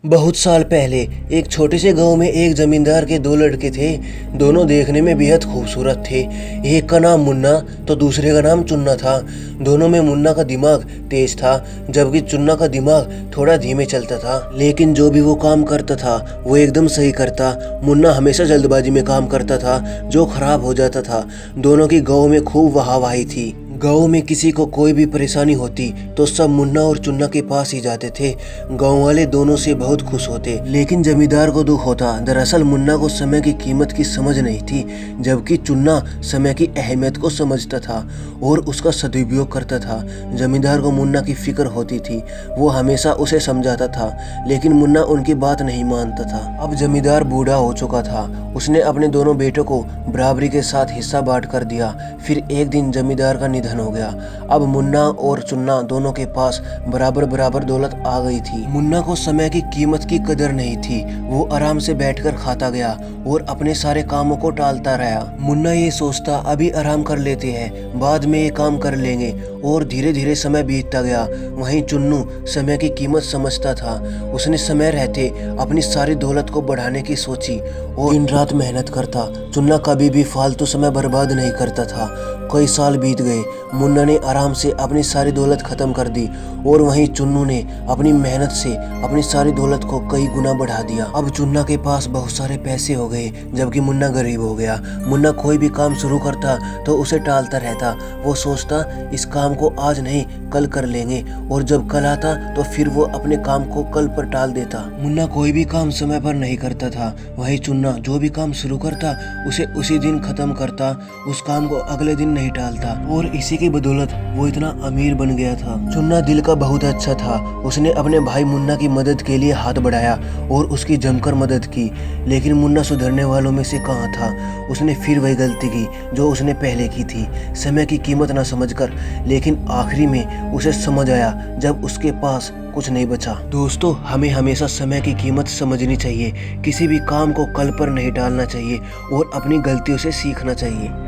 बहुत साल पहले एक छोटे से गांव में एक जमींदार के दो लड़के थे। दोनों देखने में बेहद खूबसूरत थे। एक का नाम मुन्ना तो दूसरे का नाम चुन्ना था। दोनों में मुन्ना का दिमाग तेज था, जबकि चुन्ना का दिमाग थोड़ा धीमे चलता था। लेकिन जो भी वो काम करता था वो एकदम सही करता। मुन्ना हमेशा जल्दबाजी में काम करता था जो खराब हो जाता था। दोनों की गाँव में खूब वाहवाही थी। गांव में किसी को कोई भी परेशानी होती तो सब मुन्ना और चुन्ना के पास ही जाते थे। गांव वाले दोनों से बहुत खुश होते। लेकिन जमींदार को दुख होता। दरअसल मुन्ना को समय की कीमत की समझ नहीं थी, जबकि चुन्ना समय की अहमियत को समझता था और उसका सदुपयोग करता था। जमींदार को मुन्ना की फिक्र होती थी। वो हमेशा उसे समझाता था, लेकिन मुन्ना उनकी बात नहीं मानता था। अब जमींदार बूढ़ा हो चुका था। उसने अपने दोनों बेटों को बराबरी के साथ हिस्सा बांट कर दिया। फिर एक दिन जमींदार का निधन हो गया। अब मुन्ना और चुन्ना दोनों के पास बराबर बराबर दौलत आ गई थी। मुन्ना को समय की कीमत की कदर नहीं थी। वो आराम से बैठकर खाता गया और अपने सारे कामों को टालता रहा। मुन्ना ये सोचता अभी आराम कर लेते हैं, बाद में ये काम कर लेंगे, और धीरे धीरे समय बीतता गया। वहीं चुन्नू समय की कीमत समझता था। उसने समय रहते अपनी सारी दौलत को बढ़ाने की सोची और दिन रात मेहनत करता। चुन्ना कभी भी फालतू समय बर्बाद नहीं करता था। कई साल बीत गए। मुन्ना ने आराम से अपनी सारी दौलत खत्म कर दी और वहीं चुन्नू ने अपनी मेहनत से अपनी सारी दौलत को कई गुना बढ़ा दिया। अब चुन्ना के पास बहुत सारे पैसे हो गए, जबकि मुन्ना गरीब हो गया। मुन्ना कोई भी काम शुरू करता तो उसे टालता रहता। वो सोचता इस काम को आज नहीं कल कर लेंगे, और जब कल आता तो फिर वो अपने काम को कल पर टाल देता। मुन्ना कोई भी काम समय पर नहीं करता था। वहीं चुन्ना जो भी काम शुरू करता उसे उसी दिन खत्म करता, उस काम को अगले दिन नहीं टालता, और इसी की बदौलत वो इतना अमीर बन गया था। चुन्ना दिल का बहुत अच्छा था। उसने अपने भाई मुन्ना की मदद के लिए हाथ बढ़ाया और उसकी जमकर मदद की। लेकिन मुन्ना सुधरने वालों में से कहाँ था। उसने फिर वही गलती की जो उसने पहले की थी, समय की कीमत ना समझकर। लेकिन आखिरी में उसे समझ आया जब उसके पास कुछ नहीं बचा। दोस्तों, हमें हमेशा समय की कीमत समझनी चाहिए। किसी भी काम को कल पर नहीं टालना चाहिए और अपनी गलतियों से सीखना चाहिए।